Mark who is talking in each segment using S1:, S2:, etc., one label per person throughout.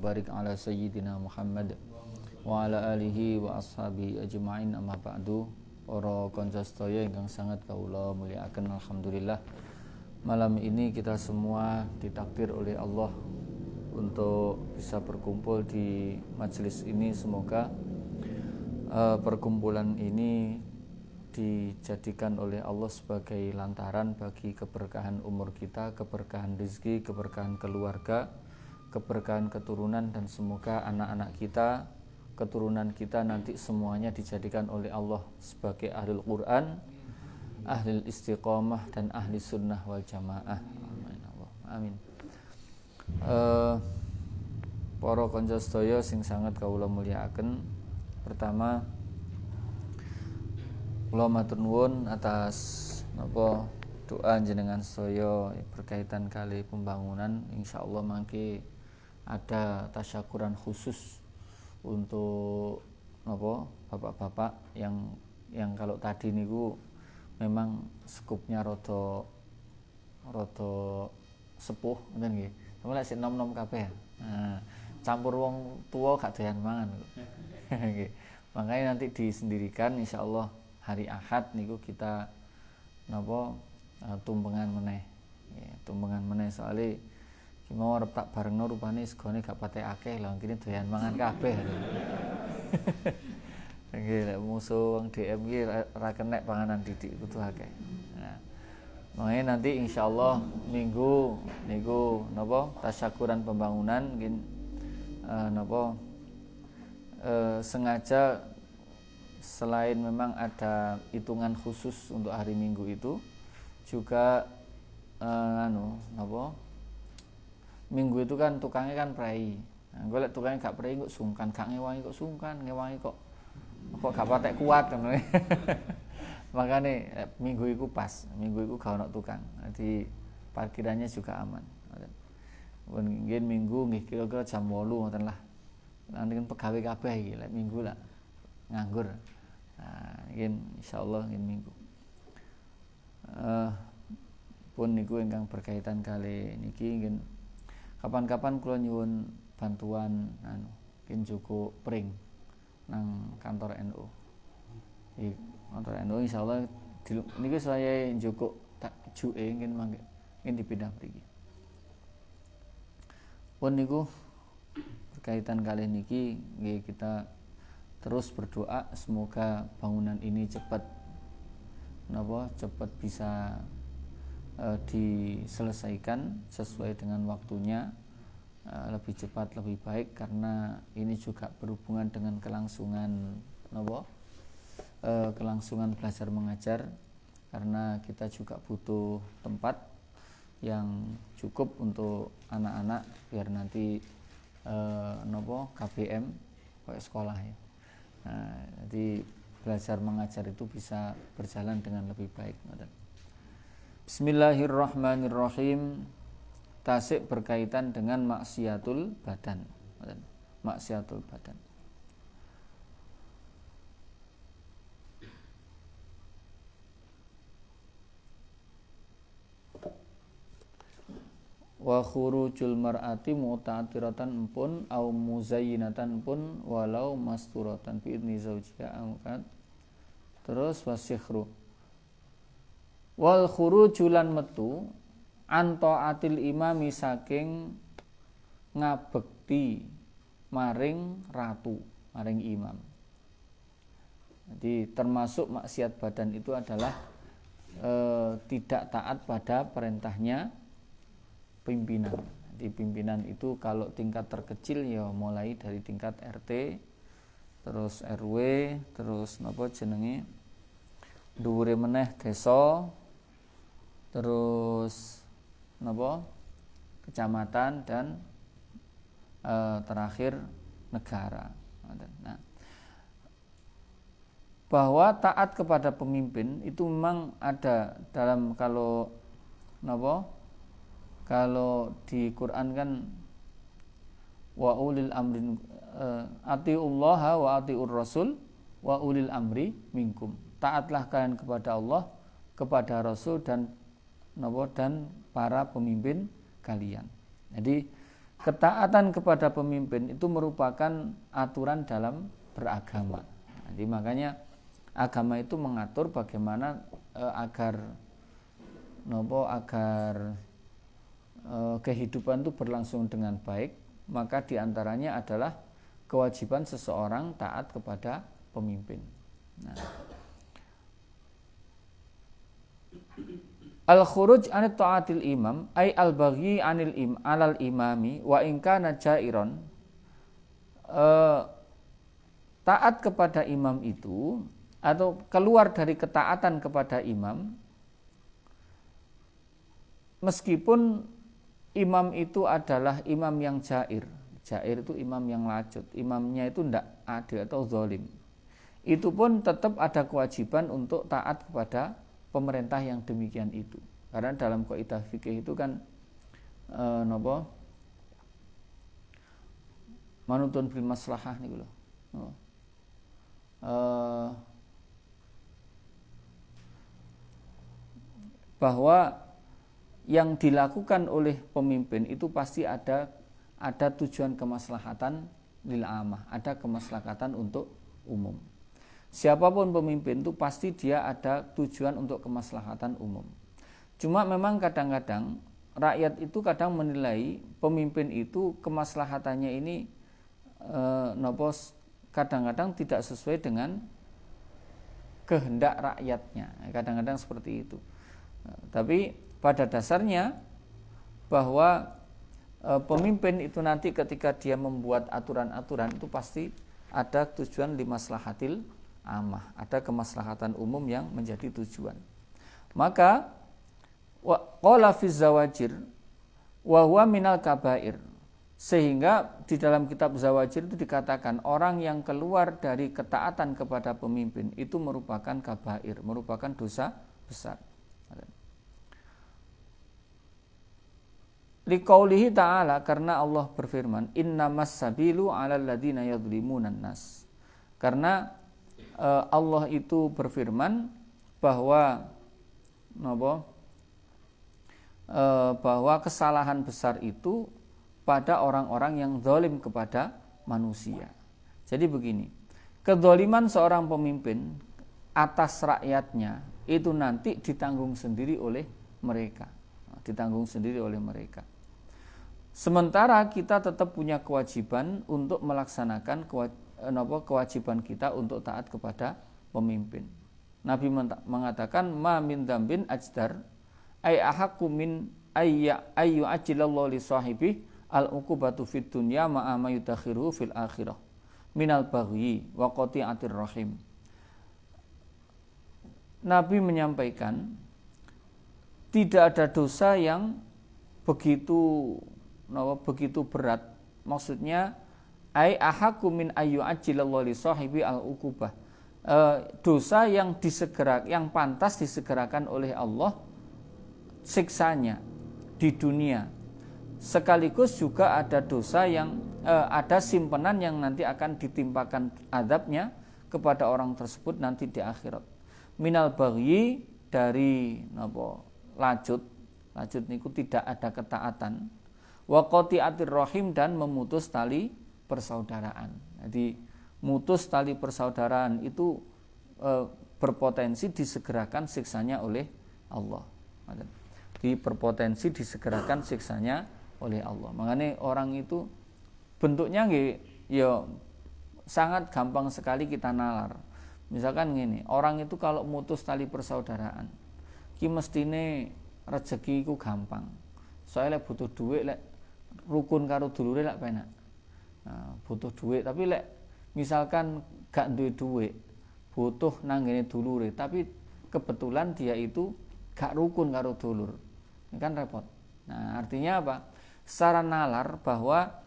S1: barik ala sayyidina Muhammad wa ala alihi wa ashabihi ajma'in, amma ba'du. Para kanca sedaya ingkang sangat kawula mulyakaken, alhamdulillah malam ini kita semua ditakdir oleh Allah untuk bisa berkumpul di majelis ini. Semoga perkumpulan ini dijadikan oleh Allah sebagai lantaran bagi keberkahan umur kita, keberkahan rezeki, keberkahan keluarga, keberkahan keturunan, dan semoga anak-anak kita, keturunan kita nanti semuanya dijadikan oleh Allah sebagai ahlul Quran, ahlul istiqomah, dan ahli sunnah wal jamaah. Amin. Para kanca sedaya sing sangat kawula mulyakaken, pertama kula matur nuwun atas doa jenengan sedaya berkaitan kali pembangunan. Insyaallah mangke ada tasyakuran khusus untuk bapak-bapak yang kalau tadi niku memang skupnya rada sepuh ngoten nggih. Mulai sik nom-nom kabeh. Nah, campur wong tua gak doyan mangan. Nggih. Makanya nanti disendirikan insyaallah hari Ahad niku kita tumpengan meneh. Ya, tumpengan meneh soalnya mau arep tak barengno rupane segone gak patek akeh lho, kene doyan mangan kabeh. Nggih, lek musuh wong DM iki ora kenek panganan didik kudu akeh. Nah, makanya nanti insyaallah minggu niku tasyakuran pembangunan mungkin sengaja selain memang ada hitungan khusus untuk hari Minggu itu juga Minggu itu kan tukangnya kan prei. Nah, gue liat tukangnya gak prei kok sungkan, gak ngewangi kok sungkan, ngewangi kok gak patek kuat kan. Makanya Minggu itu pas, Minggu itu gak ono tukang. Jadi parkirannya juga aman. Mungkin Minggu nggih kira-kira jam 8 ngoten lah. Nanti kan pegawai kabeh iki lek Minggu lah nganggur. Nah, mungkin insyaallah nggih Minggu. Pun niku ingkang berkaitan kali niki nggih kapan-kapan kula nyuwun bantuan mungkin cukup pring nang kantor NU. Di kantor NU insyaallah niku saya cukup tak juke mungkin dipindah mriki. Pun niku berkaitan kali niki nggih kita terus berdoa semoga bangunan ini cepat bisa diselesaikan sesuai dengan waktunya, lebih cepat lebih baik, karena ini juga berhubungan dengan kelangsungan belajar mengajar, karena kita juga butuh tempat yang cukup untuk anak-anak biar nanti KBM kayak sekolah ya. Nah, jadi belajar mengajar itu bisa berjalan dengan lebih baik. Bismillahirrahmanirrahim. Tasik berkaitan dengan maksiatul badan. Maksiatul badan. Wa khurujul mar'ati mu'tatiratan pun au muzayyinatan pun walau masturatan bi idni zaujiha angkat. Terus wasikhru wal khurujulan metu antaatil imami saking ngabekti maring ratu, maring imam. Jadi termasuk maksiat badan itu adalah tidak taat pada perintahnya pimpinan. Di pimpinan itu kalau tingkat terkecil ya mulai dari tingkat RT, terus RW, terus dhuwure meneh desa, terus kecamatan, dan terakhir negara. Nah, bahwa taat kepada pemimpin itu memang ada dalam kalau di Quran kan wa ulil amri atiullaha wa atiur rasul wa ulil amri minkum. Taatlah kalian kepada Allah, kepada Rasul, dan para pemimpin kalian. Jadi ketaatan kepada pemimpin itu merupakan aturan dalam beragama. Jadi makanya agama itu mengatur bagaimana agar kehidupan itu berlangsung dengan baik. Maka diantaranya adalah kewajiban seseorang taat kepada pemimpin. Nah, al-khuruj anit ta'atil imam ay al-baghi alal imami wa in kana jairon. Taat kepada imam itu atau keluar dari ketaatan kepada imam meskipun imam itu adalah imam yang jair. Jair itu imam yang lacut, imamnya itu tidak adil atau zalim. Itu pun tetap ada kewajiban untuk taat kepada pemerintah yang demikian itu. Karena dalam kaidah fikih itu kan manutun bil maslahah niku lho. Bahwa yang dilakukan oleh pemimpin itu pasti ada tujuan kemaslahatan lil amah, ada kemaslahatan untuk umum. Siapapun pemimpin itu pasti dia ada tujuan untuk kemaslahatan umum. Cuma memang kadang-kadang rakyat itu kadang menilai pemimpin itu kemaslahatannya ini kadang-kadang tidak sesuai dengan kehendak rakyatnya. Kadang-kadang seperti itu. Tapi pada dasarnya bahwa pemimpin itu nanti ketika dia membuat aturan-aturan itu pasti ada tujuan limaslahatil amah, ada kemaslahatan umum yang menjadi tujuan. Maka qala fi zawajir wa huwa minal kabair, sehingga di dalam kitab Zawajir itu dikatakan orang yang keluar dari ketaatan kepada pemimpin itu merupakan kabair, merupakan dosa besar. Liqaulihi ta'ala, karena Allah berfirman, innamas sabilu 'alal ladzina yadhlimunan nas. Karena Allah itu berfirman bahwa bahwa kesalahan besar itu pada orang-orang yang zalim kepada manusia. Jadi begini, kezaliman seorang pemimpin atas rakyatnya itu nanti ditanggung sendiri oleh mereka. Sementara kita tetap punya kewajiban untuk melaksanakan kewajiban kita untuk taat kepada pemimpin. Nabi mengatakan ma min dzambin ajdar ay ahaqqu min ayyu ajilallahu li sahibi al-uqubatu fid dunya ma'a ma yutakhiru fil akhirah minal baghyi wa qati'atir rahim. Nabi menyampaikan tidak ada dosa yang begitu berat. Maksudnya ai ahaqqu min ayyu ajilallahu li sahibi al-uqubah. Dosa yang yang pantas disegerakan oleh Allah siksanya di dunia. Sekaligus juga ada dosa yang ada simpenan yang nanti akan ditimpakan azabnya kepada orang tersebut nanti di akhirat. Minal baghyi, dari lacut niku tidak ada ketaatan. Wa qati'atir rahim, dan memutus tali persaudaraan. Jadi mutus tali persaudaraan itu berpotensi disegerakan siksanya oleh Allah. Berpotensi disegerakan siksanya oleh Allah. Makanya orang itu bentuknya ya sangat gampang sekali kita nalar. Misalkan gini, orang itu kalau mutus tali persaudaraan, ki mestine rezeki iku gampang. Soalnya butuh duit, lek rukun karo dulure lek penak. Nah, butuh duit, tapi lek misalkan gak duwe duit, butuh nanggene dulure, tapi kebetulan dia itu gak rukun karo dulur. Ini kan repot. Nah, artinya apa? Secara nalar bahwa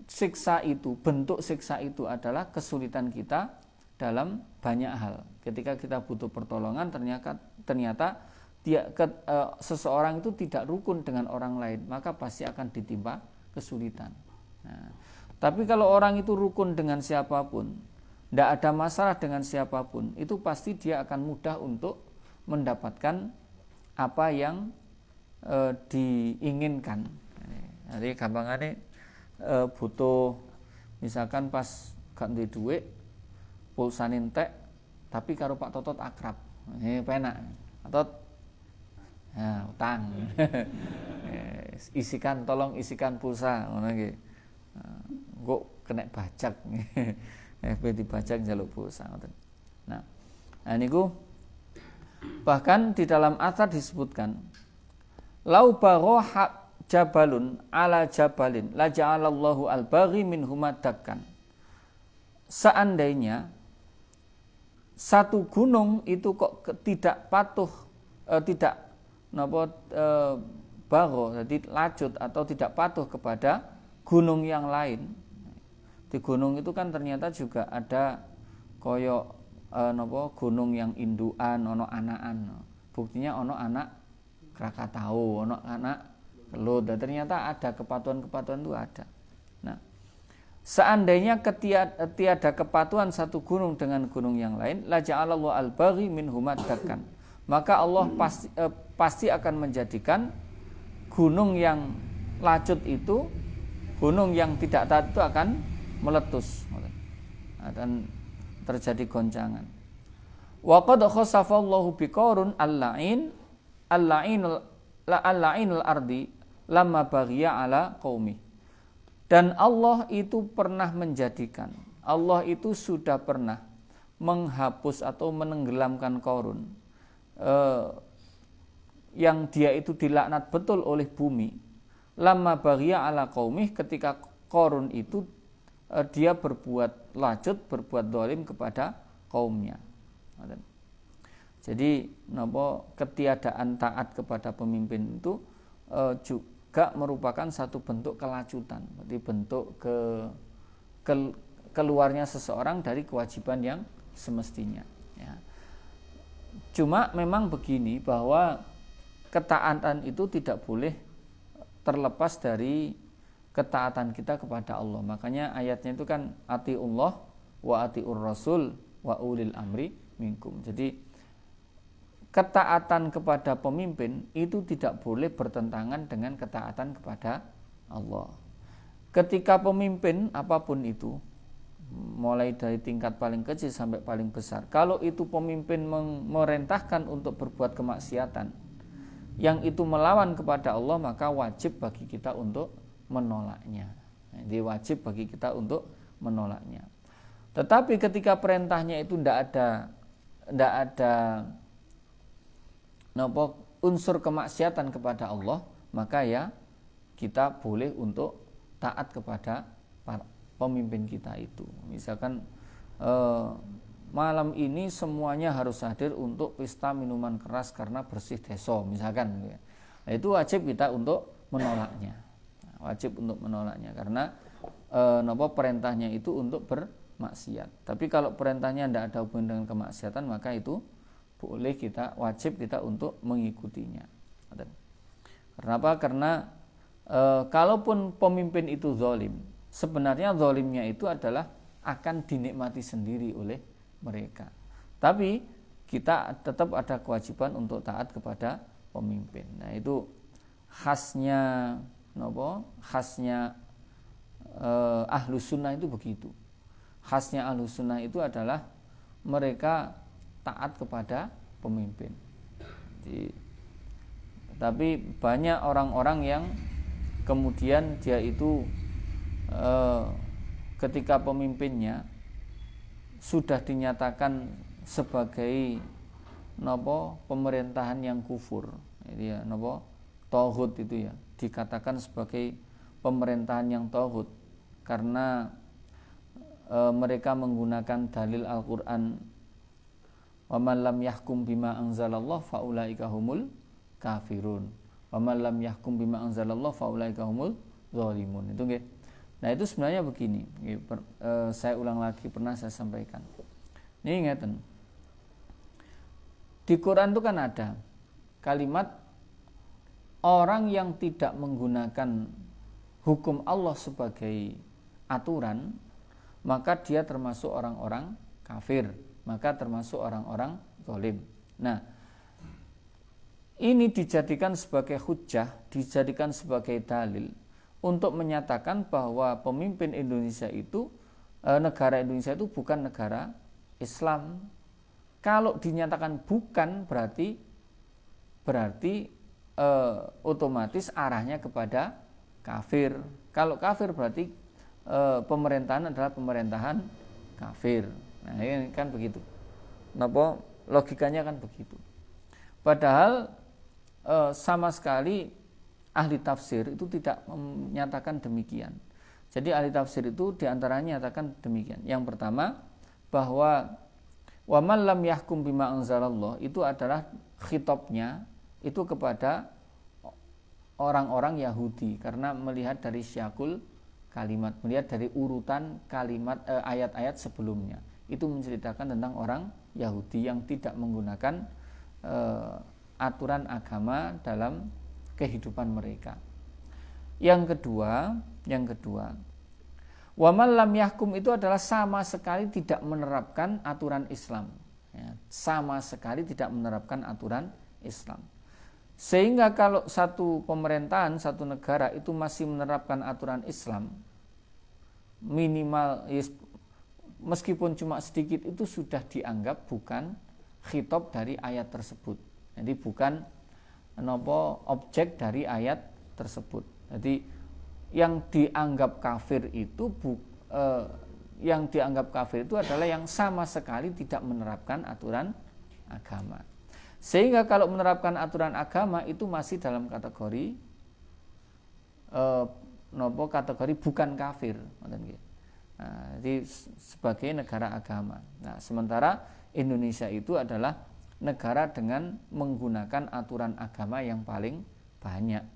S1: siksa itu, bentuk siksa itu adalah kesulitan kita dalam banyak hal. Ketika kita butuh pertolongan, ternyata seseorang itu tidak rukun dengan orang lain, maka pasti akan ditimpa kesulitan. Nah, tapi kalau orang itu rukun dengan siapapun, tidak ada masalah dengan siapapun, itu pasti dia akan mudah untuk mendapatkan apa yang diinginkan. Jadi gampangane butuh misalkan pas gak duwe dhuwit pulsane entek tapi karo Pak Totot akrab. Penak. Totot utang. Tolong isikan pulsa ngono nggih. Kok kena bajak. FB dibajak njaluk pulsa ngoten. Nah niku bahkan di dalam athar disebutkan lau baroha jabalun ala jabalin la ja'alallahu al-baghi minhuma dakkan. Seandainya satu gunung itu kok tidak patuh baro, jadi lacut atau tidak patuh kepada gunung yang lain. Di gunung itu kan ternyata juga ada koyo gunung yang indukan, ono anakan. Buktinya ono anak Krakatau, ono anak Kelut. Dan ternyata ada kepatuhan-kepatuhan itu ada. Nah, seandainya tiada kepatuhan satu gunung dengan gunung yang lain, la ja'alallahu al-baghi minhuma dakkan. Maka Allah pasti akan menjadikan gunung yang lacut itu, gunung yang tidak taat itu akan meletus dan terjadi goncangan. Wa qad khasafallahu biqarun al-la'inul ardi lamma baghiya ala qaumi. Dan Allah itu pernah menjadikan, Allah itu sudah pernah menghapus atau menenggelamkan Qarun yang dia itu dilaknat betul oleh bumi. Lamma baghiya ala qaumi, ketika Qarun itu dia berbuat lacut, berbuat zalim kepada kaumnya. Jadi ketiadaan taat kepada pemimpin itu juga merupakan satu bentuk kelacutan, berarti bentuk keluarnya seseorang dari kewajiban yang semestinya. Ya. Cuma memang begini, bahwa ketaatan itu tidak boleh terlepas dari ketaatan kita kepada Allah. Makanya ayatnya itu kan atiullah wa atiur rasul wa ulil amri minkum. Jadi ketaatan kepada pemimpin itu tidak boleh bertentangan dengan ketaatan kepada Allah. Ketika pemimpin apapun itu, mulai dari tingkat paling kecil sampai paling besar, kalau itu pemimpin memerintahkan untuk berbuat kemaksiatan yang itu melawan kepada Allah, maka wajib bagi kita untuk menolaknya. Jadi wajib bagi kita untuk menolaknya. Tetapi ketika perintahnya itu tidak ada unsur kemaksiatan kepada Allah, maka ya kita boleh untuk taat kepada pemimpin kita itu. Misalkan malam ini semuanya harus hadir untuk pesta minuman keras karena bersih desa, misalkan. Nah, itu wajib kita untuk menolaknya. Wajib untuk menolaknya karena perintahnya itu untuk bermaksiat. Tapi kalau perintahnya tidak ada hubungan dengan kemaksiatan, maka itu boleh wajib kita untuk mengikutinya. Kenapa? Karena kalaupun pemimpin itu zalim, sebenarnya zalimnya itu adalah akan dinikmati sendiri oleh mereka. Tapi kita tetap ada kewajiban untuk taat kepada pemimpin. Nah, itu khasnya Ahlus Sunnah itu begitu. Khasnya Ahlus Sunnah itu adalah mereka taat kepada pemimpin. Tapi banyak orang-orang yang kemudian dia itu ketika pemimpinnya sudah dinyatakan sebagai pemerintahan yang kufur, jadi tauhid itu ya, dikatakan sebagai pemerintahan yang tauhid karena mereka menggunakan dalil Al-Qur'an, wa man lam yahkum bima anzalallah faulaika humul kafirun, wa man lam yahkum bima anzalallah faulaika humul zalimun. Itu nggih. Nah, itu sebenarnya begini, saya ulang lagi, pernah saya sampaikan. Ini ingatan. Di Quran itu kan ada kalimat orang yang tidak menggunakan hukum Allah sebagai aturan, maka dia termasuk orang-orang kafir, maka termasuk orang-orang zalim. Nah, ini dijadikan sebagai hujjah, dijadikan sebagai dalil untuk menyatakan bahwa pemimpin Indonesia itu, negara Indonesia itu bukan negara Islam. Kalau dinyatakan bukan, berarti otomatis arahnya kepada kafir. Kalau kafir berarti pemerintahan adalah pemerintahan kafir. Nah, ini kan begitu. Napa logikanya kan begitu. Padahal sama sekali ahli tafsir itu tidak menyatakan demikian. Jadi ahli tafsir itu diantaranya nyatakan demikian. Yang pertama, bahwa wa man lam yahkum bima anzalallah itu adalah khitabnya itu kepada orang-orang Yahudi, karena melihat dari syakul kalimat, melihat dari urutan kalimat ayat-ayat sebelumnya, itu menceritakan tentang orang Yahudi yang tidak menggunakan aturan agama dalam kehidupan mereka. Yang kedua, wa man lam yahkum itu adalah sama sekali tidak menerapkan aturan Islam, ya, sama sekali tidak menerapkan aturan Islam. Sehingga kalau satu pemerintahan, satu negara itu masih menerapkan aturan Islam, minimal meskipun cuma sedikit, itu sudah dianggap bukan khitab dari ayat tersebut. Jadi bukan objek dari ayat tersebut. Jadi yang dianggap kafir itu adalah yang sama sekali tidak menerapkan aturan agama. Sehingga kalau menerapkan aturan agama itu masih dalam kategori kategori bukan kafir. Nah, jadi sebagai negara agama. Nah, sementara Indonesia itu adalah negara dengan menggunakan aturan agama yang paling banyak.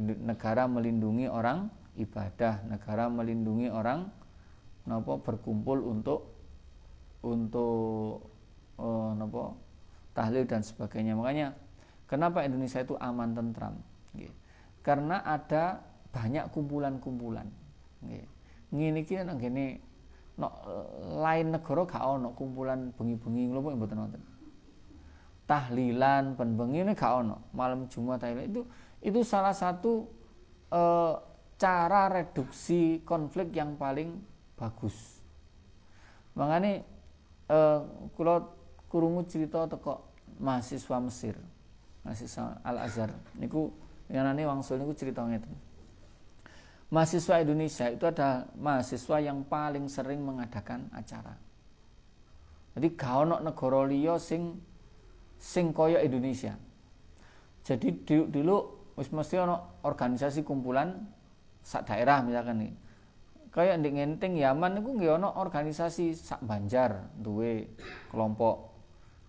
S1: Negara melindungi orang ibadah, negara melindungi orang berkumpul untuk tahlil dan sebagainya. Makanya kenapa Indonesia itu aman tentram? Karena ada banyak kumpulan-kumpulan. Ngene iki nang ngene lain negara gak ono kumpulan bengi-bengi ngono mboten wonten. Tahlilan ben bengi ini gak ono. Malam Jumat tahlilan itu salah satu cara reduksi konflik yang paling bagus. Makanya kula krungu cerita teko mahasiswa Mesir, mahasiswa Al-Azhar niku yanane wangsul niku cerita ngeten. Mahasiswa Indonesia itu ada mahasiswa yang paling sering mengadakan acara. Jadi gak ono negara liya sing kaya Indonesia. Jadi dulu wis mesti ono organisasi kumpulan sak daerah misalkan nih. Kayak di Ngenteng Yaman niku nggih ono organisasi sak Banjar duwe kelompok,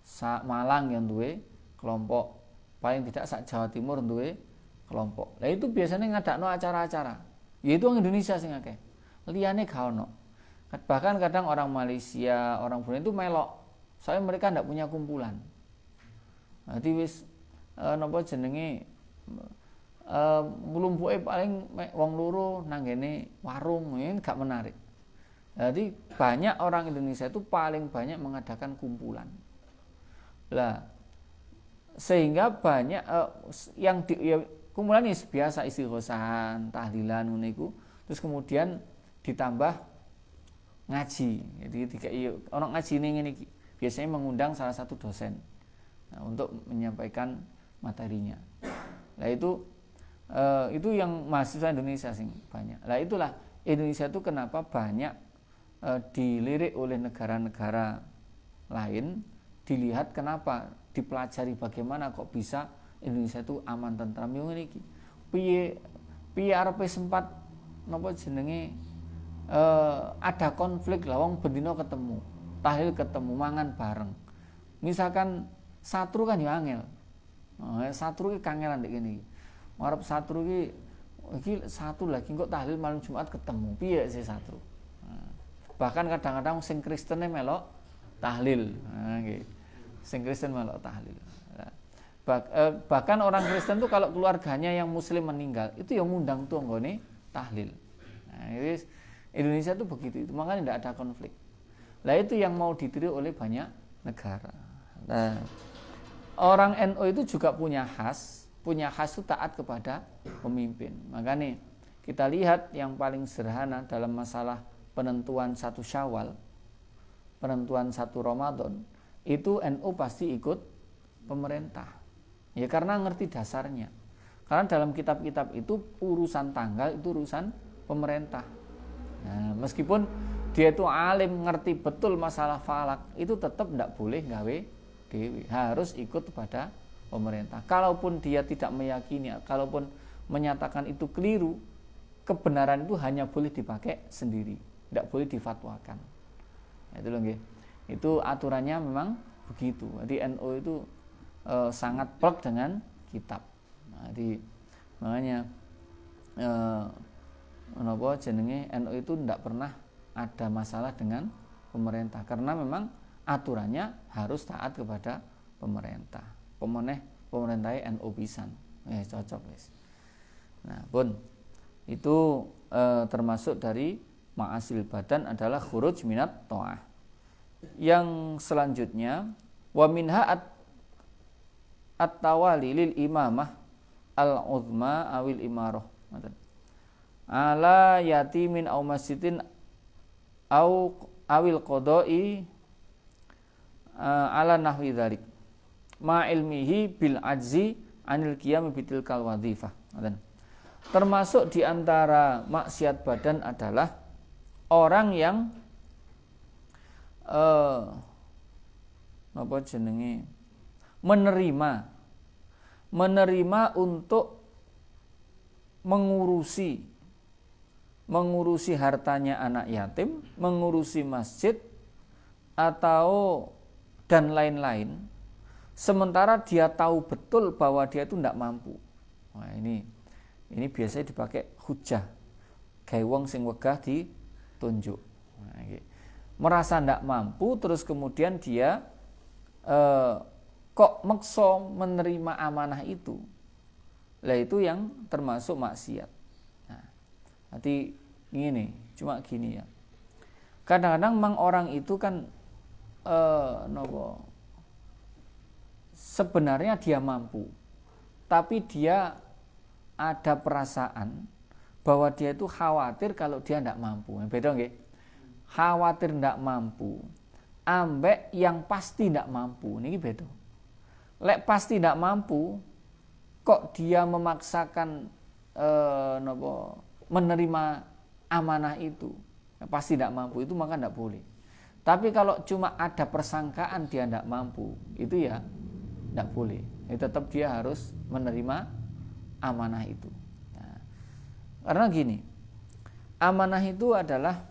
S1: sak Malang yang duwe kelompok, paling tidak sak Jawa Timur duwe kelompok. Lah itu biasanya ngadakno acara-acara. Yaitu orang Indonesia sing akeh. Liyane gak ono. Bahkan kadang orang Malaysia, orang Brunei itu melok. Soalnya mereka ndak punya kumpulan. Nanti wis napa jenenge nglumpuke paling wong loro nang ngene warung, ini gak menarik. Jadi banyak orang Indonesia itu paling banyak mengadakan kumpulan. Lah sehingga banyak kumpulan ini biasa istighosahan, tahlilan ngono iku. Terus kemudian ditambah ngaji. Jadi orang ngaji ini biasanya mengundang salah satu dosen untuk menyampaikan materinya. Nah itu yang mahasiswa Indonesia sing banyak. Nah itulah Indonesia itu kenapa banyak dilirik oleh negara-negara lain, dilihat kenapa, dipelajari bagaimana kok bisa Indonesia itu aman tentram yo ngene iki. Piye arepe sempat napa jenenge ada konflik lah wong bendina ketemu, tahlil ketemu, mangan bareng. Misalkan satru kan ya angel. Satru iki kangelan ndek kene iki. Arep satru iki satu lagi kok tahlil malam Jumat ketemu. Piye sih satru? Bahkan kadang-kadang sing Kristene melok tahlil. Nggih. Sing Kristen melok tahlil. Bahkan orang Kristen tuh kalau keluarganya yang Muslim meninggal itu yang ngundang tuh nggone tahlil. Nah, Indonesia tuh begitu, itu makanya tidak ada konflik. Lah itu yang mau ditiru oleh banyak negara. Nah, orang NU itu juga punya khas itu taat kepada pemimpin. Makanya kita lihat yang paling sederhana dalam masalah penentuan 1 Syawal, penentuan 1 Ramadan, itu NU pasti ikut pemerintah. Ya karena ngerti dasarnya. Karena dalam kitab-kitab itu urusan tanggal itu urusan pemerintah. Nah, meskipun dia itu alim, ngerti betul masalah falak, itu tetap tidak boleh gawe dewi, harus ikut kepada pemerintah. Kalaupun dia tidak meyakini, kalaupun menyatakan itu keliru, kebenaran itu hanya boleh dipakai sendiri, tidak boleh difatwakan. Itu loh, itu aturannya memang begitu. Jadi NU itu sangat plek dengan kitab. Nah, jadi makanya NU itu tidak pernah ada masalah dengan pemerintah karena memang aturannya harus taat kepada pemerintah. Pemerintahnya NU pisan. Cocok guys. Nah, pun itu termasuk dari ma'asil badan adalah khuruj minat ta'ah. Yang selanjutnya wa minha at-tawali lil imamah al-uzma awil imarah. Ala yatimin aw masjidin awil qada'i ala nahwi dzalik ma ilmihi bil ajzi anil qiyam bitilkal wadhifah. Termasuk di antara maksiat badan adalah orang yang menerima untuk mengurusi hartanya anak yatim, mengurusi masjid atau dan lain-lain, sementara dia tahu betul bahwa dia itu tidak mampu. Nah, ini biasanya dipakai hujah, kayak wong sing wegah ditunjuk. Nah, merasa tidak mampu, terus kemudian dia kok maksa menerima amanah itu. Lah itu yang termasuk maksiat. Nah, nanti gini, cuma gini ya. Kadang-kadang memang orang itu kan sebenarnya dia mampu, tapi dia ada perasaan bahwa dia itu khawatir kalau dia tidak mampu. Beda nggih? Khawatir tidak mampu, ambek yang pasti tidak mampu. Ini beda. Lek pasti tidak mampu, kok dia memaksakan menerima amanah itu, pasti tidak mampu, itu maka tidak boleh. Tapi kalau cuma ada persangkaan dia tidak mampu, itu ya tidak boleh. Tetap dia harus menerima amanah itu. Nah, karena gini, amanah itu adalah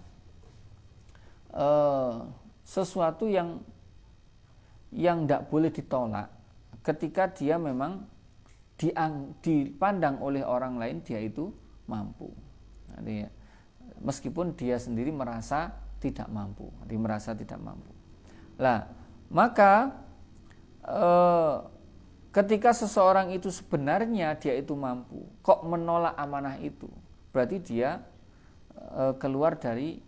S1: sesuatu yang tidak boleh ditolak ketika dia memang dipandang oleh orang lain dia itu mampu. Jadi, meskipun dia sendiri merasa tidak mampu, Lah, maka ketika seseorang itu sebenarnya dia itu mampu, kok menolak amanah itu, berarti dia keluar dari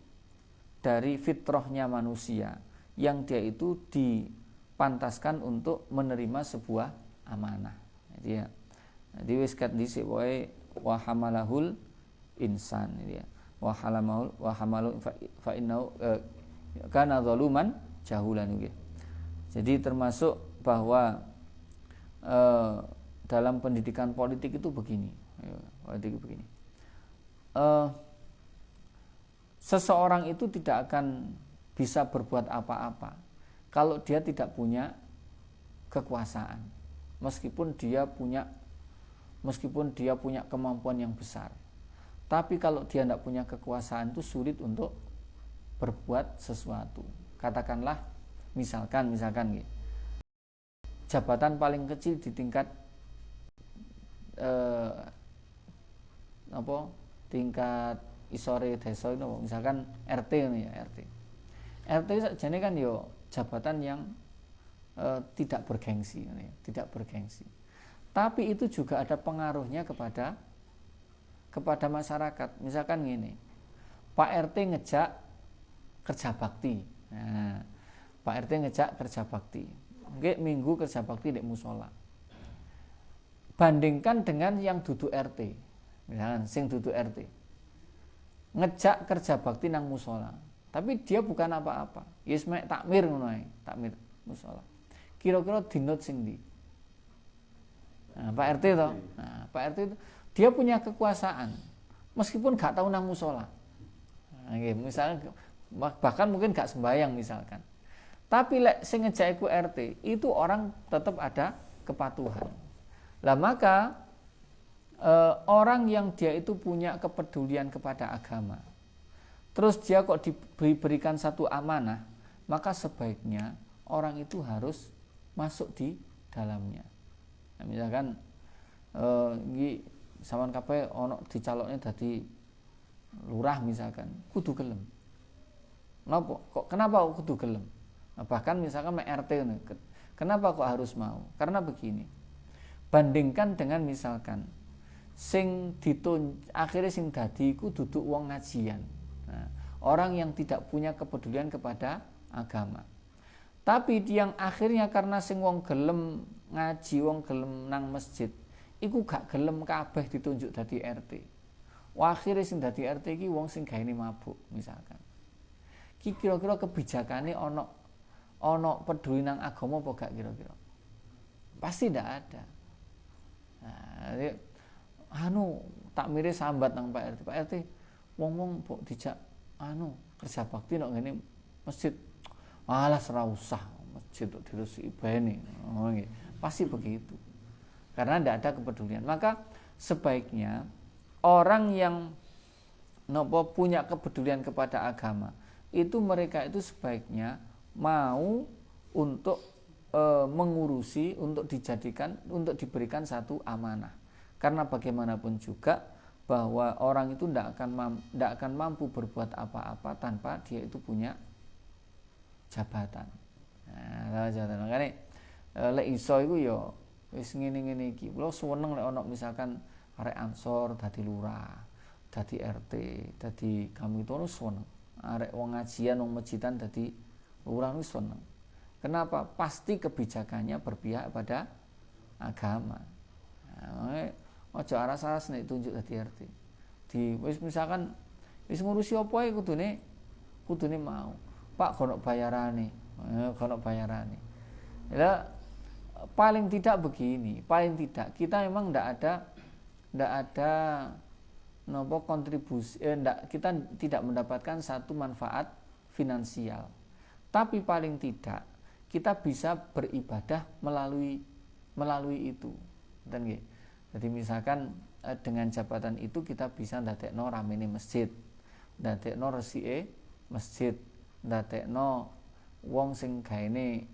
S1: fitrahnya manusia yang dia itu dipantaskan untuk menerima sebuah amanah. Jadi wis kat dhisik wae wa hamalahul insan ya. Wa hamalu fa innahu kana zaluman jahulan gitu. Jadi termasuk bahwa dalam pendidikan politik itu begini. Seseorang itu tidak akan bisa berbuat apa-apa kalau dia tidak punya kekuasaan, meskipun dia punya kemampuan yang besar. Tapi kalau dia tidak punya kekuasaan itu sulit untuk berbuat sesuatu. Katakanlah misalkan jabatan paling kecil di tingkat tingkat isore desa itu misalkan RT ini ya, RT sajane kan yo jabatan yang tidak bergengsi. Tapi itu juga ada pengaruhnya kepada masyarakat. Misalkan gini, Pak RT ngejak kerja bakti. Nah, Pak RT ngejak kerja bakti. nggih minggu kerja bakti di musola. Bandingkan dengan yang duduk RT. Misalkan sing duduk RT. Ngejak kerja bakti nang musola. Tapi dia bukan apa-apa. Yes mek takmir ngono ae, takmir musola. Kira-kira dinut sing ndi? Nah, Pak RT toh. Nah, Pak RT itu dia punya kekuasaan. Meskipun gak tahu nang musola. Nah, misalnya bahkan mungkin gak sembahyang misalkan. Tapi lek sing ngejak iku RT, itu orang tetap ada kepatuhan. Lah maka orang yang dia itu punya kepedulian kepada agama, terus dia kok diberikan satu amanah, maka sebaiknya orang itu harus masuk di dalamnya. Nah, misalkan iki sampean kabeh ana dicalonke dadi lurah misalkan, kudu gelem. Kenapa kok kudu gelem? Nah, bahkan misalkan RT kenapa kok harus mau? Karena begini. Bandingkan dengan misalkan sing akhirnya sing dadi iku duduk wong ngajian. Nah, orang yang tidak punya kepedulian kepada agama. Tapi yang akhirnya karena sing wong gelem ngaji, wong gelem nang masjid, iku gak gelem kabeh ditunjuk dadi RT. Wah, akhirnya sing dadi RT iki wong sing gaene mabuk misalkan. Ki kira-kira kebijakane ana peduli nang agama apa gak kira-kira? Pasti ndak ada. Nah, takmire sambat nang Pak RT. Pak RT, wong-wong mbok dijak kerja bakti nang ngene masjid. Alas ora usah masjid kok dirusi ibane. Oh nggih. Pasti begitu. Karena tidak ada kepedulian. Maka sebaiknya orang yang punya kepedulian kepada agama, itu mereka itu sebaiknya mau untuk mengurusi, untuk diberikan satu amanah. Karena bagaimanapun juga bahwa orang itu tidak akan mampu berbuat apa-apa tanpa dia itu punya jabatan. Nah, jabatan. Makanya lek iso iku ya wis ngene-ngene iki. Kula seneng lek ana misalkan arek Ansor dadi lurah, dadi RT, dadi kami itu seneng. Arek wong ngajian wong masjidan dadi lurah wis seneng. Kenapa? Pasti kebijakannya berpihak pada agama. Nah, ojo aras-aras nek tunjuk dadi RT. Wis misalkan wis ngurusi apa ae kudune mau. Pak kono bayarane. Ya, paling tidak begini, paling tidak kita memang tidak ada kontribusi, kita tidak mendapatkan satu manfaat finansial. Tapi paling tidak kita bisa beribadah melalui itu. Dan jadi misalkan dengan jabatan itu kita bisa ndadekno ramene masjid, ndadekno resike masjid, ndadekno wong sing gaene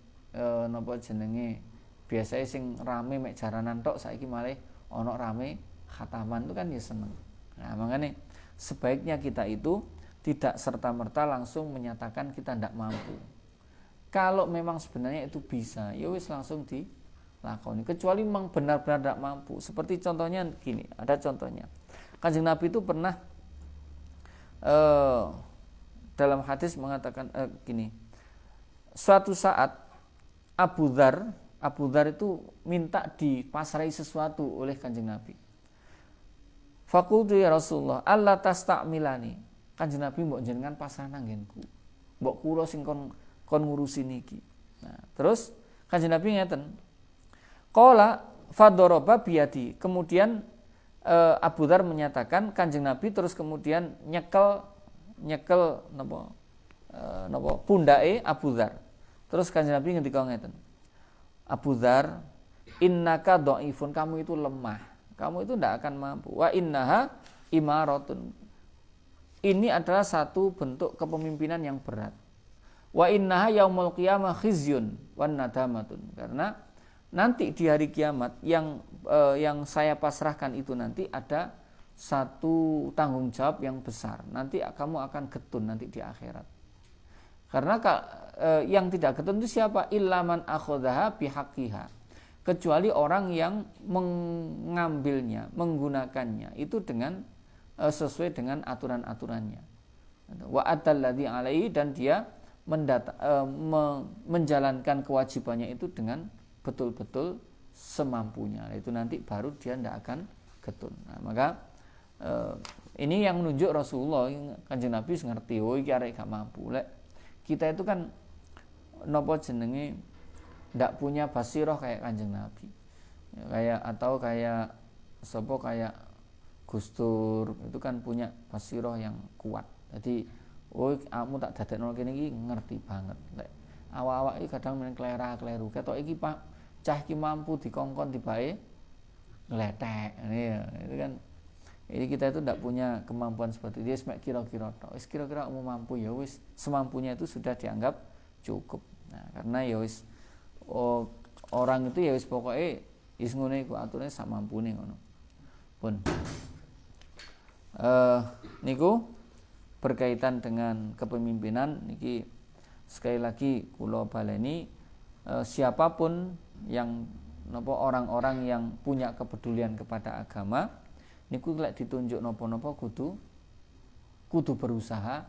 S1: napa jenenge biasanya sing rame mek jaranan tok saiki malah ana rame khataman itu kan ya seneng. Nah, makanya sebaiknya kita itu tidak serta-merta langsung menyatakan kita tidak mampu. Kalau memang sebenarnya itu bisa, ya wis langsung dilakoni. Kecuali memang benar-benar tidak mampu. Seperti contohnya gini, ada contohnya. Kanjeng Nabi itu pernah dalam hadis mengatakan gini. Suatu saat Abu Dzar itu minta dipasrai sesuatu oleh Kanjeng Nabi. Faqultu ya Rasulullah, Allah tastakmilani. Kanjeng Nabi mbok jenengan pasrah nang nggenku. Mbok kula sing kon ngurusi niki. Nah, terus Kanjeng Nabi ngeten. Qala fadoroba biyadi. Kemudian Abu Dzar menyatakan, Kanjeng Nabi terus kemudian nyekel napa pundake Abu Dzar. Terus Kanjeng Nabi ngendika ngeten. Abu Dzar, innaka dhaifun, kamu itu lemah. Kamu itu tidak akan mampu. Wa innaha imaratun. Ini adalah satu bentuk kepemimpinan yang berat. Wa innaha yaumul qiyamah khizyun wan nadamatun. Karena nanti di hari kiamat yang saya pasrahkan itu nanti ada satu tanggung jawab yang besar. Nanti kamu akan getun nanti di akhirat. Karena yang tidak getun itu siapa? Illaman akhadhaha bihaqqiha. Kecuali orang yang mengambilnya, menggunakannya itu dengan sesuai dengan aturan-aturannya. Wa atalladzi alaihi, dan dia menjalankan kewajibannya itu dengan betul-betul semampunya. Itu nanti baru dia tidak akan getun. Nah, maka ini yang menunjuk Rasulullah, Kanjeng Nabi ngerti, oh iki arek gak mampu. Lek kita itu kan napa jenenge ndak punya basiroh kayak Kanjeng Nabi. Kayak atau kayak sapa kayak Gus Dur itu kan punya basiroh yang kuat. Jadi oh kamu tak dadekno kene iki ngerti banget. Lek awak-awak iki kadang men kleru. Ketok iki Pak cah iki mampu dikongkon tibae ngletek. Ya, itu kan jadi kita itu tidak punya kemampuan seperti itu. Dia kira-kira tok. Wis kira-kira kamu mampu ya wis semampunya itu sudah dianggap cukup. Nah, karena ya wis orang itu ya wis pokoke wis ngene iku aturane sak mampune ngono. Pun niku berkaitan dengan kepemimpinan niki sekali lagi kula baleni siapapun yang orang-orang yang punya kepedulian kepada agama niku lek ditunjuk napa-napa kudu berusaha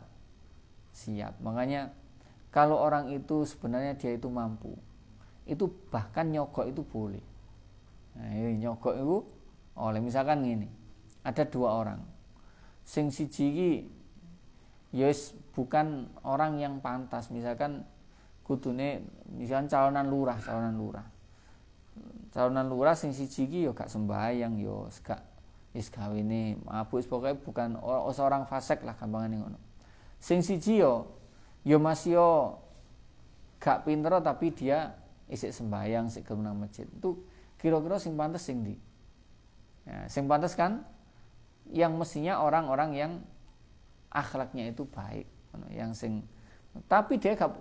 S1: siap. Makanya kalau orang itu sebenarnya dia itu mampu, itu bahkan nyogok itu boleh. Nah, nyogok itu oleh misalkan gini, ada dua orang, sing siji iki yes bukan orang yang pantas, misalkan kudune misalkan calonan lurah sing siji iki yo gak sembahyang yo gak wis gawene mabuk pokoke bukan seorang fasik lah gampangane ngono. Sing siji yo masih yo gak pinter tapi dia isik sembahyang sik gelem nang masjid. Itu kira-kira sing pantes sing ndi? Ya, sing pantes kan yang mestinya orang-orang yang akhlaknya itu baik, yang sing tapi dia gak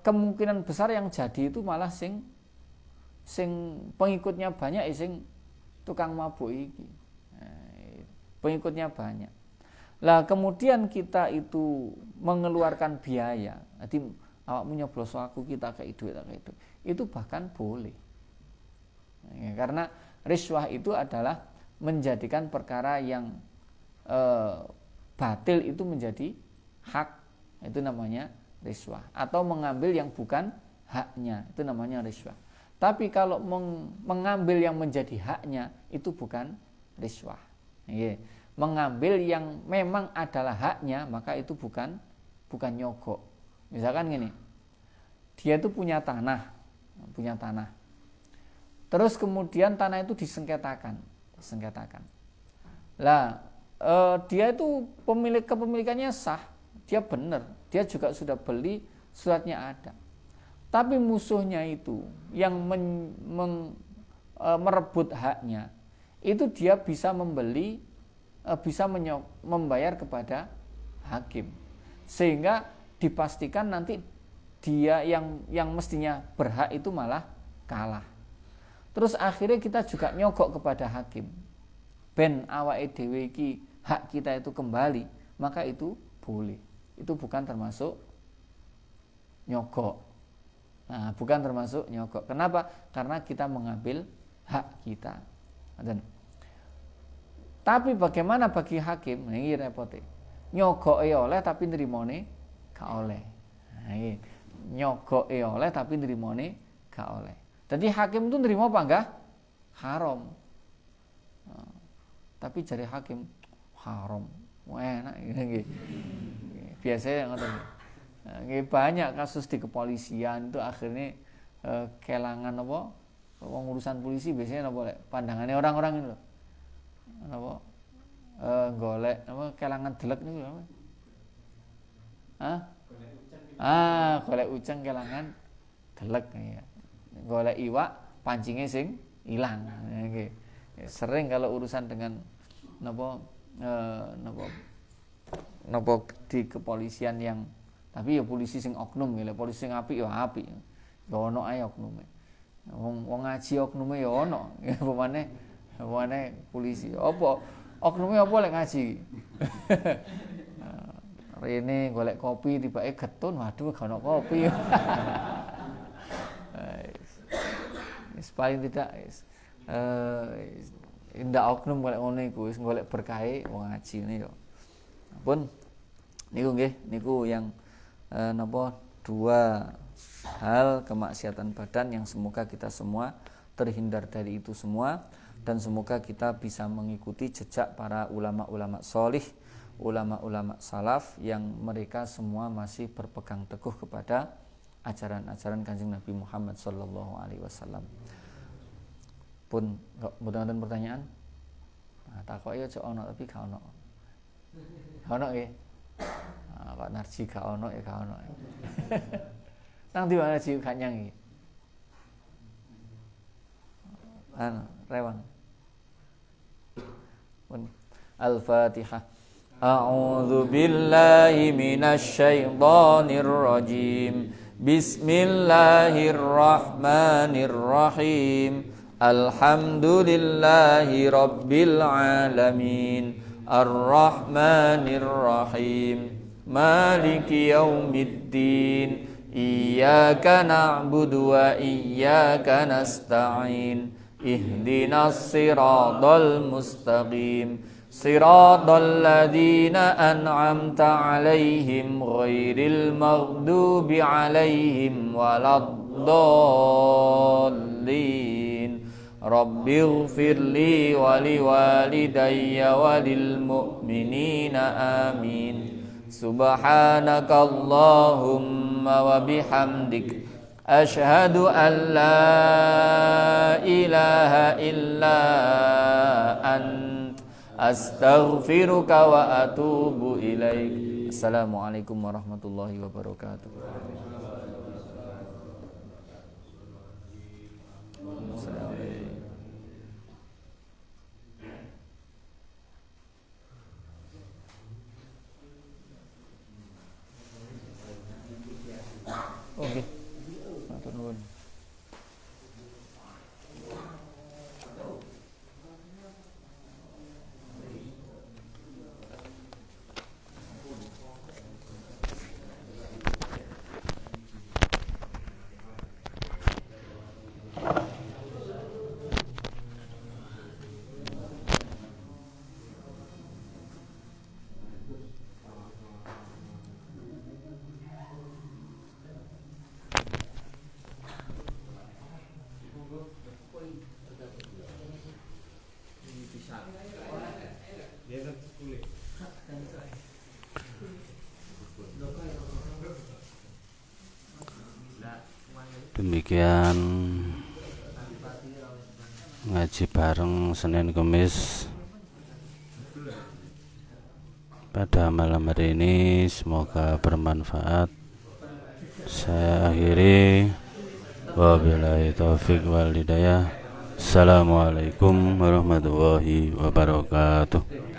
S1: kemungkinan besar yang jadi itu malah sing pengikutnya banyak sing tukang mabuk iki. Pengikutnya banyak. Lah kemudian kita itu mengeluarkan biaya. Jadi awakmu nyoblos aku kita kayak duit. Itu bahkan boleh. Karena riswah itu adalah menjadikan perkara yang batil itu menjadi hak. Itu namanya riswah. Atau mengambil yang bukan haknya. Itu namanya riswah. Tapi kalau mengambil yang menjadi haknya itu bukan riswah. Mengambil yang memang adalah haknya maka itu bukan nyogok. Misalkan gini, dia itu punya tanah. Terus kemudian tanah itu disengketakan. Lah dia itu kepemilikannya sah, dia benar, dia juga sudah beli, suratnya ada. Tapi musuhnya itu yang merebut haknya, itu dia bisa membeli, bisa membayar kepada hakim, sehingga dipastikan nanti dia yang mestinya berhak itu malah kalah. Terus akhirnya kita juga nyogok kepada hakim, ben awake dhewe iki hak kita itu kembali, maka itu boleh. Itu bukan termasuk nyogok. Nah, bukan termasuk nyogok. Kenapa? Karena kita mengambil hak kita. Tapi bagaimana bagi hakim? Nah, ini repotnya. Nyogok oleh tapi nerimone gak oleh. Nah, ini nyogok oleh tapi nerimone gak oleh. Jadi hakim itu nerima apa enggak? Haram. Nah, tapi jari hakim haram. Wah, enak gitu. Biasanya ngoten. Banyak kasus di kepolisian itu akhirnya kelangan apa urusan polisi biasanya apa pandangannya orang-orang itu loh apa golek apa kelangan delek niku apa golek uceng kelangan delek ya golek iwak pancingnya sing hilang nggih sering kalau urusan dengan napa di kepolisian yang tapi ya polisi sing oknum ya, polisi sing apik ya apik. Ya ono ae oknume. Wong ngaji oknume ya ono. Ya pemane polisi. Apa oknume apa lek ngaji? Rene golek kopi tibake getun, waduh gak ono kopi. Wis paling tidak ndak oknum golek ngono iku wis golek berkahe wong ngaji ngene yo. Pun Niku nggih, niku yang dua hal kemaksiatan badan yang semoga kita semua terhindar dari itu semua, dan semoga kita bisa mengikuti jejak para ulama-ulama solih, ulama-ulama salaf yang mereka semua masih berpegang teguh kepada ajaran-ajaran Kanjeng Nabi Muhammad sallallahu alaihi wasallam. Pun mboten pertanyaan? Nah, takoke aja ono tapi gak ono. Ono nggih. Pak Narji gak ono ya gak ono. Nang di mana sih gak nyanyi? Rewang. Al-Fatihah. A'udzu billahi minasy syaithanir rajim. Bismillahirrahmanirrahim. Alhamdulillahi rabbil alamin. Ar-Rahmanir Rahim. Maliki yaumiddin. Iyyaka na'budu wa iyyaka nasta'in. Ihdinas siratal mustaqim. Siratal ladzina an'amta 'alaihim ghairil maghdubi 'alaihim waladdallin. Rabbighfirli wa liwalidayya walil mu'minina amin. Subhanakallahumma wa bihamdik asyhadu an la ilaha illa ant astaghfiruka wa atubu ilaik. Assalamualaikum warahmatullahi wabarakatuh. Oke. Matur nuwun.
S2: Demikian ngaji bareng Senin Kemis pada malam hari ini, semoga bermanfaat. Saya akhiri, wabillahi taufik wal hidayah. Assalamualaikum warahmatullahi wabarakatuh.